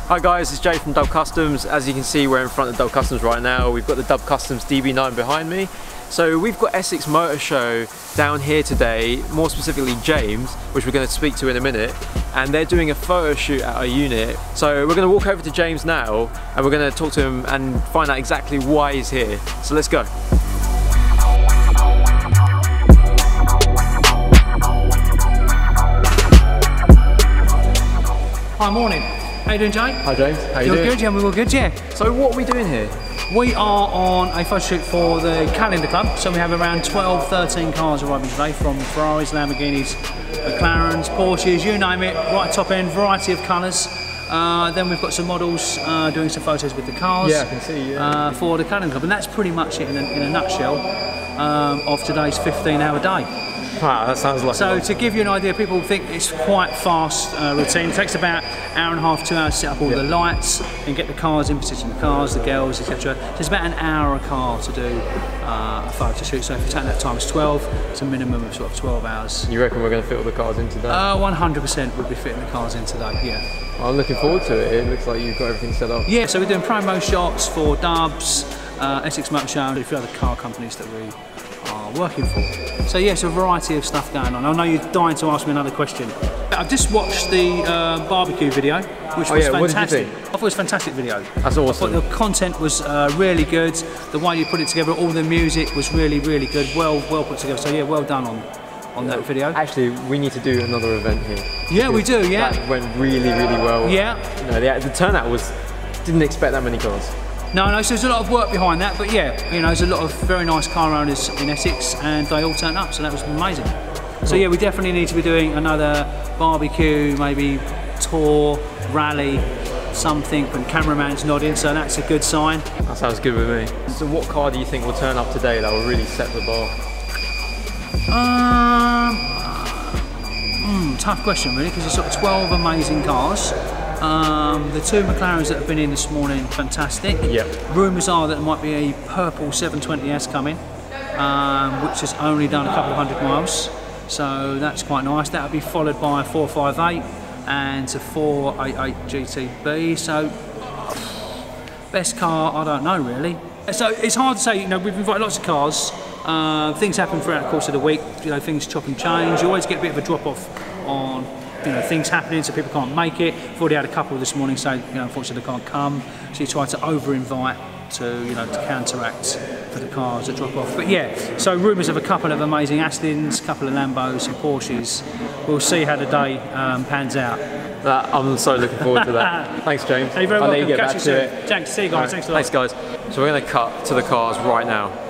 Hi guys, it's Jay from Dubcustoms. As you can see, we're in front of Dubcustoms right now. We've got the Dubcustoms DB9 behind me. So we've got Essex Motorshow down here today, more specifically James, which we're going to speak to in a minute, and they're doing a photo shoot at our unit. So we're going to walk over to James now and we're going to talk to him and find out exactly why he's here. So let's go. Hi, morning. How you doing, Jay? Hi James, how you doing? Good, yeah, we're all good, yeah. So what are we doing here? We are on a photo shoot for the Calendar Club, so we have around 12, 13 cars arriving today, from Ferraris, Lamborghinis, McLarens, Porsches, you name it, right top end, variety of colours. Then we've got some models doing some photos with the cars. Yeah, I can see, yeah. For the Calendar Club, and that's pretty much it in a nutshell of today's 15-hour day. Wow, that sounds like so to give you an idea, people think it's quite fast routine. It takes about an hour and a half, 2 hours to set up all the lights and get the cars in position, the cars, the girls, etc. So it's about an hour a car to do a photo shoot. So if you take that times 12, it's a minimum of sort of 12 hours. You reckon we're going to fit all the cars in today? 100% would be fitting the cars in today, yeah. I'm looking forward to it. It looks like you've got everything set up. Yeah, so we're doing promo shots for Dubs, Essex Motorshow, and a few other car companies that we are working for. So yes, a variety of stuff going on. I know you're dying to ask me another question. I've just watched the barbecue video, which was fantastic. What did you think? I thought it was a fantastic video. That's awesome. I thought the content was really good. The way you put it together, all the music was really, really good. Well put together. So yeah, well done on that video. Actually, we need to do another event here. Yeah, we do. Yeah. That went really, really well. Yeah. You know, the turnout was. Didn't expect that many cars. No, so there's a lot of work behind that, but yeah, you know, there's a lot of very nice car owners in Essex, and they all turned up, so that was amazing. Cool. So yeah, we definitely need to be doing another barbecue, maybe tour, rally, something, and cameraman's nodding, so that's a good sign. That sounds good with me. So what car do you think will turn up today that will really set the bar? Tough question really, because there's sort of 12 amazing cars. The two McLarens that have been in this morning, fantastic. Yep. Rumours are that there might be a purple 720S coming, which has only done a couple of 100 miles. So that's quite nice. That'll be followed by a 458 and a 488 GTB. So best car, I don't know really. So it's hard to say. You know, we've invited lots of cars. Things happen throughout the course of the week. You know, things chop and change. You always get a bit of a drop off on, you know, things happening, so people can't make it. We've already had a couple this morning say, you know, unfortunately they can't come. So you try to over-invite to, you know, to counteract for the cars that drop off. But yeah, so rumours of a couple of amazing Astons, a couple of Lambos, some Porsches. We'll see how the day pans out. I'm so looking forward to that. Thanks, James. Hey, very I'll welcome. let you get Catch back you to soon. it. Thanks. See you guys. Right. Thanks a lot. Thanks, guys. So we're going to cut to the cars right now.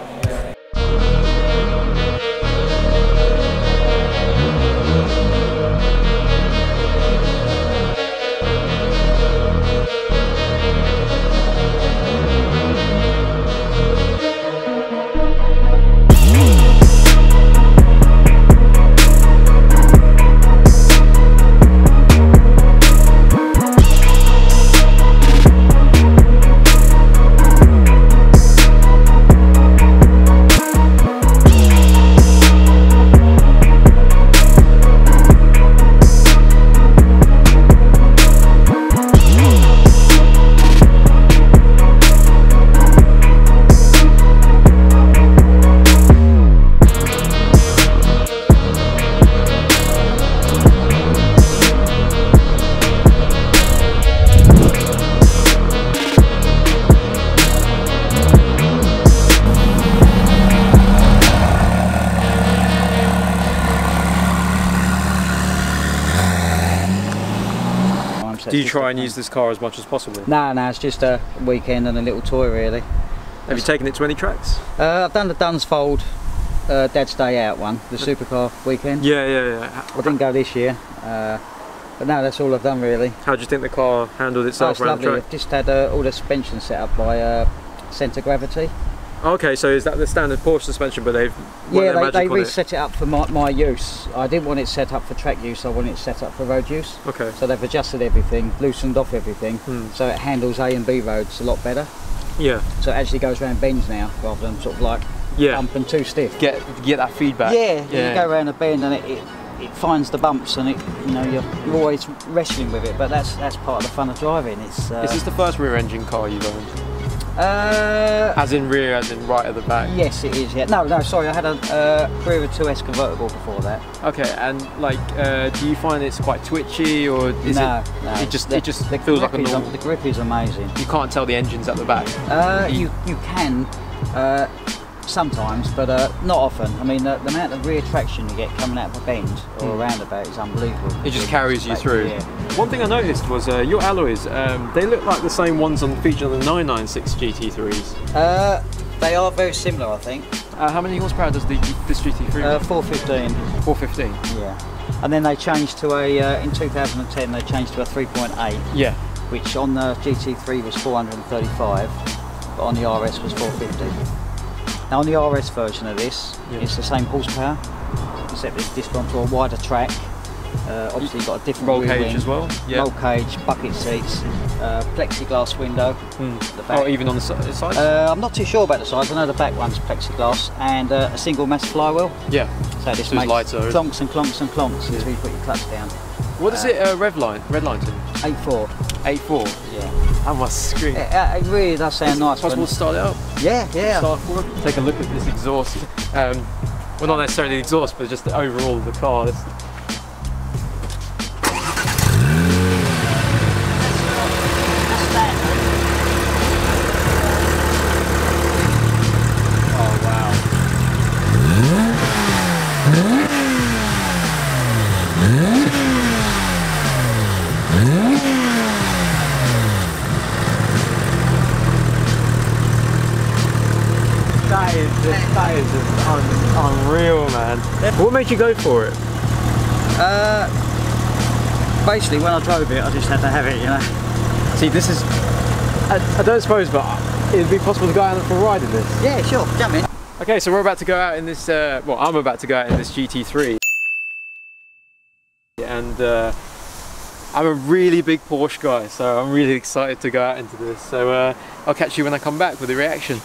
Do you try and use this car as much as possible? No, it's just a weekend and a little toy really. Have you taken it to any tracks? I've done the Dunsfold Dad's Day Out one, the Supercar weekend. Yeah. I didn't go this year, but no, that's all I've done really. How do you think the car handled itself around the track? I've just had all the suspension set up by centre gravity. Okay, so is that the standard Porsche suspension, but they've they reset it up for my use. I didn't want it set up for track use, I wanted it set up for road use. Okay. So they've adjusted everything, loosened off everything, so it handles A and B roads a lot better. Yeah. So it actually goes around bends now, rather than sort of like bumping too stiff. Get that feedback. Yeah, you go around a bend and it finds the bumps, and you're always wrestling with it. But that's part of the fun of driving. It's Is this the first rear engine car you've owned? As in rear, as in right at the back? Yes, it is. Yeah. No, sorry. I had a Carrera 2S convertible before that. Okay, and like, do you find it's quite twitchy, or is no? It just feels like a normal. The grip is amazing. You can't tell the engine's at the back. You can sometimes, but not often. I mean, the amount of rear traction you get coming out of a bend or a roundabout is unbelievable. It just carries you through. Yeah. One thing I noticed was your alloys. They look like the same ones featured on the 996 GT3s. They are very similar, I think. How many horsepower does this GT3? 415. 415. Yeah. And then they changed to in 2010 they changed to a 3.8. Yeah. Which on the GT3 was 435, but on the RS was 450. Now on the RS version of this, it's the same horsepower, except it's just gone to a wider track. Obviously got a different roll rear cage wing, as well. Yeah. Roll cage, bucket seats, plexiglass window. The back. Oh, even on the side? I'm not too sure about the sides. I know the back one's plexiglass, and a single mass flywheel. Yeah. So this So makes lighter. clonks and clonks and clonks until you put your clutch down. What is it? Red line to? 8.4. 8.4. Yeah. I must scream. It really does sound nice. Possible to start it up? Yeah. Start forward. Take a look at this exhaust. Well, not necessarily the exhaust, but just the overall of the car. That is just unreal, man. What made you go for it? Basically, when I drove it, I just had to have it, See, this is... I don't suppose, but it'd be possible to go out for a ride in this. Yeah, sure. Jump in. Okay, so we're about to go out in this... well, I'm about to go out in this GT3. And I'm a really big Porsche guy, so I'm really excited to go out into this. So I'll catch you when I come back with the reaction.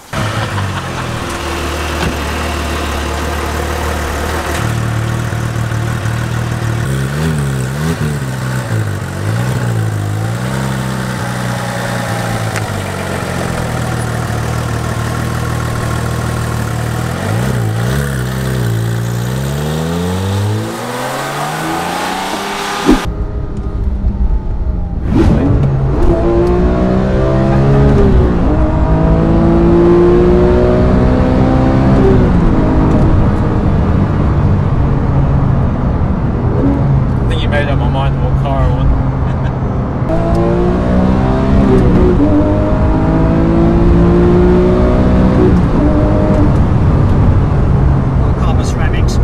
Made up my mind what car I want. Carbon ceramics.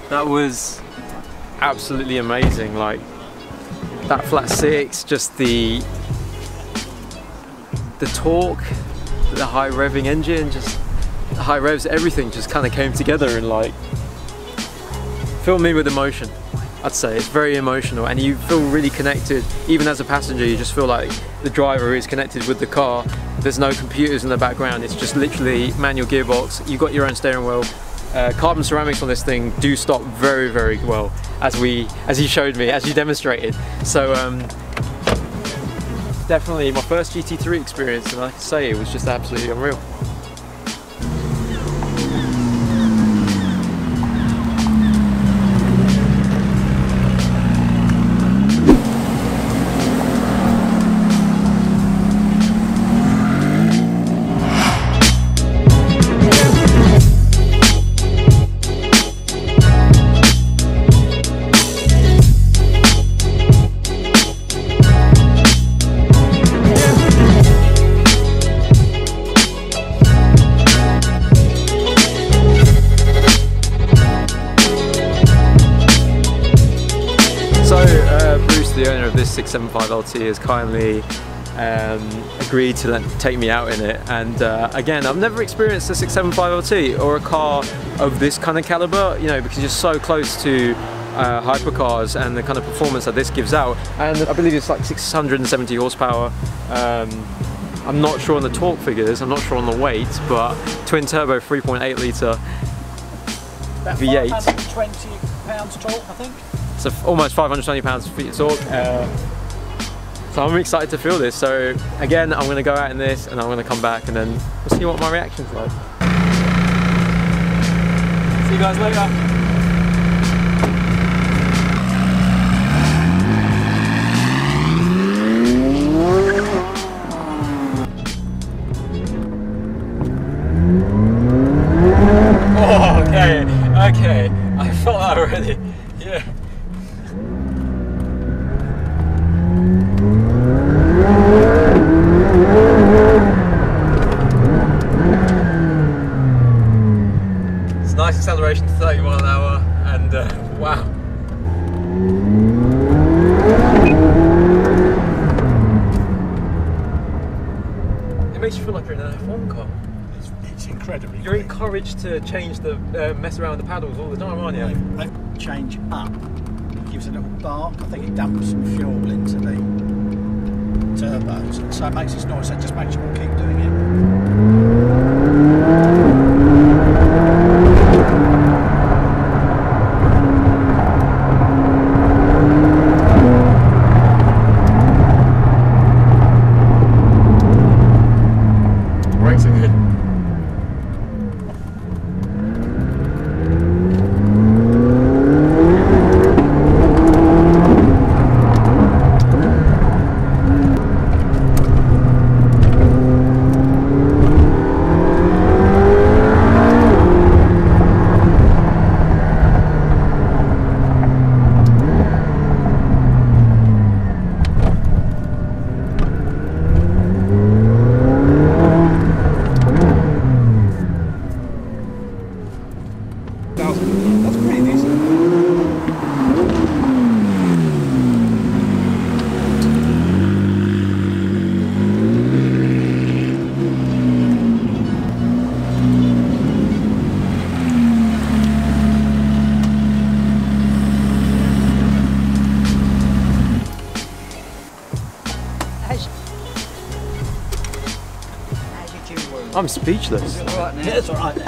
That was absolutely amazing. Like that flat six, just the torque, the high revving engine, just the high revs, everything just kind of came together and like filled me with emotion. I'd say it's very emotional, and you feel really connected. Even as a passenger, you just feel like the driver is connected with the car. There's no computers in the background. It's just literally manual gearbox. You've got your own steering wheel. Carbon ceramics on this thing do stop very, very well, as you showed me, as you demonstrated. So definitely my first GT3 experience, and I can say it was just absolutely unreal. of this 675 LT has kindly agreed to take me out in it, and again, I've never experienced a 675 LT or a car of this kind of caliber, you know, because you're so close to hypercars and the kind of performance that this gives out. And I believe it's like 670 horsepower. I'm not sure on the torque figures, I'm not sure on the weight, but twin turbo 3.8 litre V8. 520 pounds torque, I think. So almost 520 pounds-feet of torque. So I'm excited to feel this. So again, I'm going to go out in this and I'm going to come back and then we'll see what my reaction's like. See you guys later. Oh, okay, I felt that already, yeah. It's a nice acceleration to 30 mile an hour, and wow. It makes you feel like you're in an F1 car. It's incredibly You're encouraged to change the, mess around with the paddles all the time, aren't you? They change up. It gives a little bark. I think it dumps some fuel into the turbos, so it makes this noise. That just makes you want to keep doing it. Brakes are good. That's pretty decent. I'm speechless. Right now. It's all right now.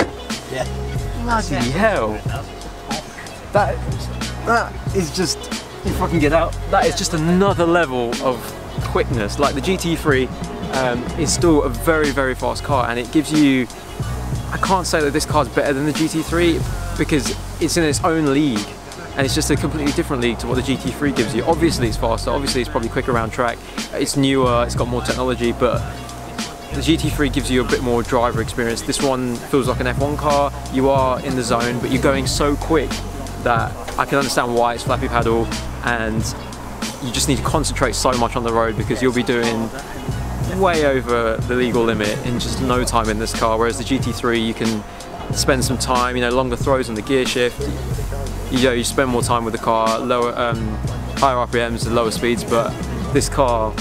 Yeah. Bloody hell. That is just, if I can get out, that is just another level of quickness. Like the GT3 is still a very, very fast car, and it gives you, I can't say that this car's better than the GT3 because it's in its own league. And it's just a completely different league to what the GT3 gives you. Obviously it's faster, obviously it's probably quicker around track, it's newer, it's got more technology, but the GT3 gives you a bit more driver experience. This one feels like an F1 car. You are in the zone, but you're going so quick that I can understand why it's flappy paddle, and you just need to concentrate so much on the road because you'll be doing way over the legal limit in just no time in this car, whereas the GT3 you can spend some time, you know, longer throws on the gear shift, you know, you spend more time with the car, lower, higher RPMs and lower speeds. But this car,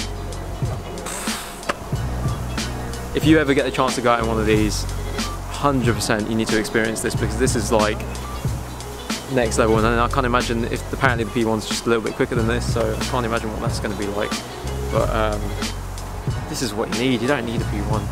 if you ever get the chance to go out in one of these, 100% you need to experience this because this is like next level. And I can't imagine if apparently the P1's just a little bit quicker than this, so I can't imagine what that's going to be like. But this is what you need. You don't need a P1.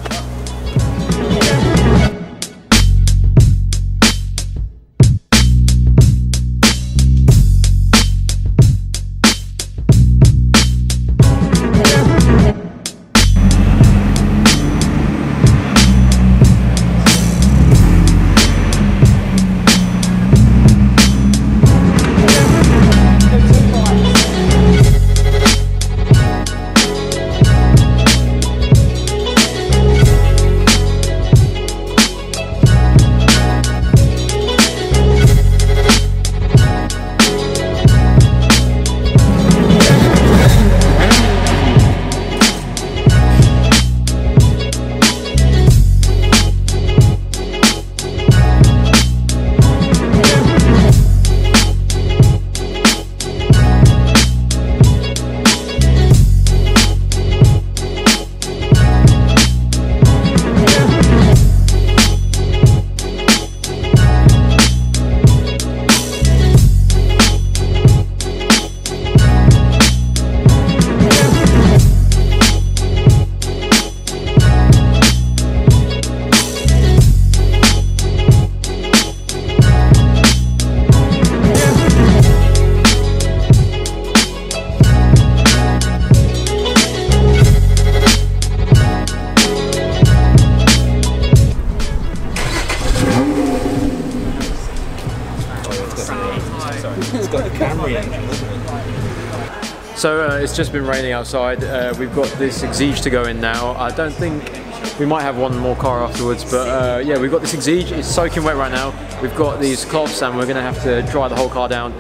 like a Camry engine, doesn't it? So it's just been raining outside. We've got this Exige to go in now. I don't think we might have one more car afterwards, but yeah, we've got this Exige. It's soaking wet right now. We've got these cloths and we're going to have to dry the whole car down.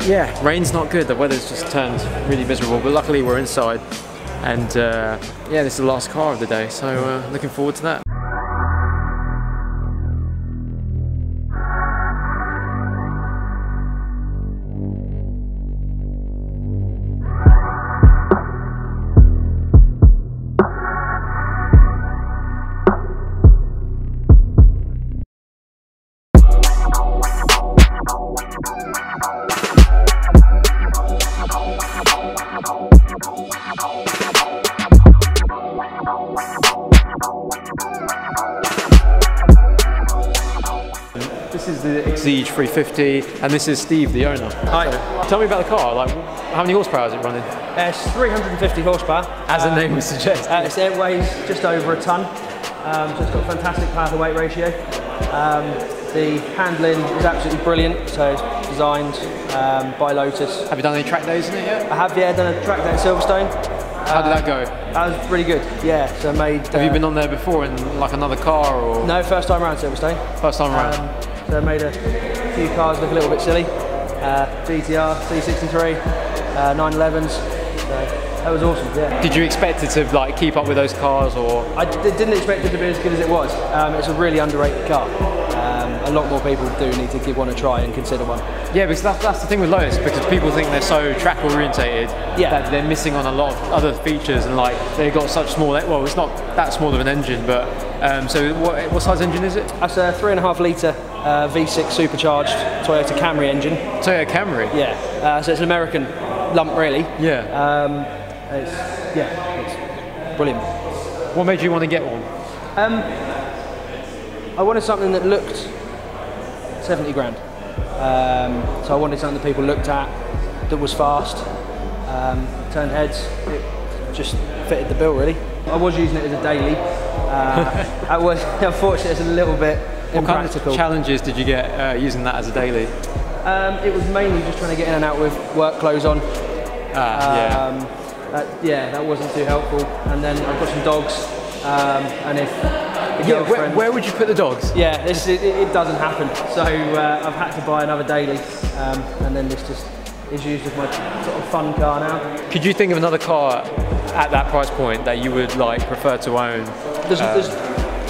Yeah, rain's not good. The weather's just turned really miserable, but luckily we're inside. And yeah, this is the last car of the day, so looking forward to that. This is the Exige 350, and this is Steve, the owner. Hi. So, tell me about the car. Like, how many horsepower is it running? It's 350 horsepower. As the name would suggest. It weighs just over a tonne. So it's got a fantastic power to weight ratio. The handling is absolutely brilliant. So it's designed by Lotus. Have you done any track days in it yet? I have, yeah, done a track day at Silverstone. How did that go? That was pretty good. Yeah. So I made. Have you been on there before in like another car or? No, first time around Silverstone. First time around. So I made a few cars look a little bit silly. GTR, C63, 911s. So that was awesome. Yeah. Did you expect it to like keep up with those cars, or? I didn't expect it to be as good as it was. It's a really underrated car. A lot more people do need to give one a try and consider one. Yeah, because that's the thing with Lotus, because people think they're so track orientated that they're missing on a lot of other features, and like they've got such small. Well, it's not that small of an engine, but so what size engine is it? That's a 3.5 litre V6 supercharged Toyota Camry engine. Toyota Camry. Yeah. So it's an American lump, really. Yeah. It's brilliant. What made you want to get one? I wanted something that looked 70 grand. So I wanted something that people looked at, that was fast, turned heads. It just fitted the bill, really. I was using it as a daily. Unfortunately, it's a little bit impractical. What kind of challenges did you get using that as a daily? It was mainly just trying to get in and out with work clothes on. Yeah, that wasn't too helpful. And then I've got some dogs, and if the girlfriend... Where would you put the dogs? Yeah, it doesn't happen. So I've had to buy another daily, and then this just is used as my sort of fun car now. Could you think of another car at that price point that you would like prefer to own?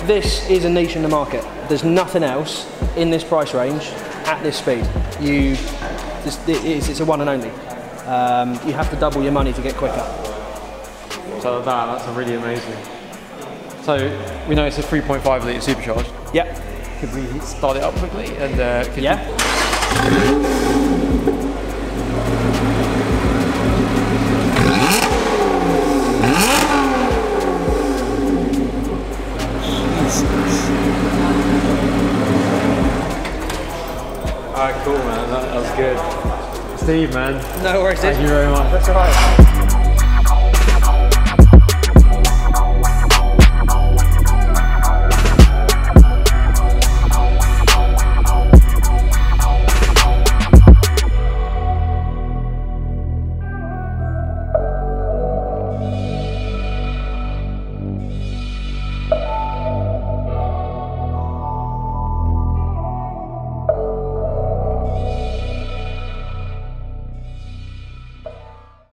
This is a niche in the market. There's nothing else in this price range at this speed. It's a one and only. You have to double your money to get quicker. So that's really amazing. So we know it's a 3.5 litre supercharged. Yep. Could we start it up quickly? And yeah. Alright, cool, man. That was good. Steve, man. No worries. Thank you very much. That's alright.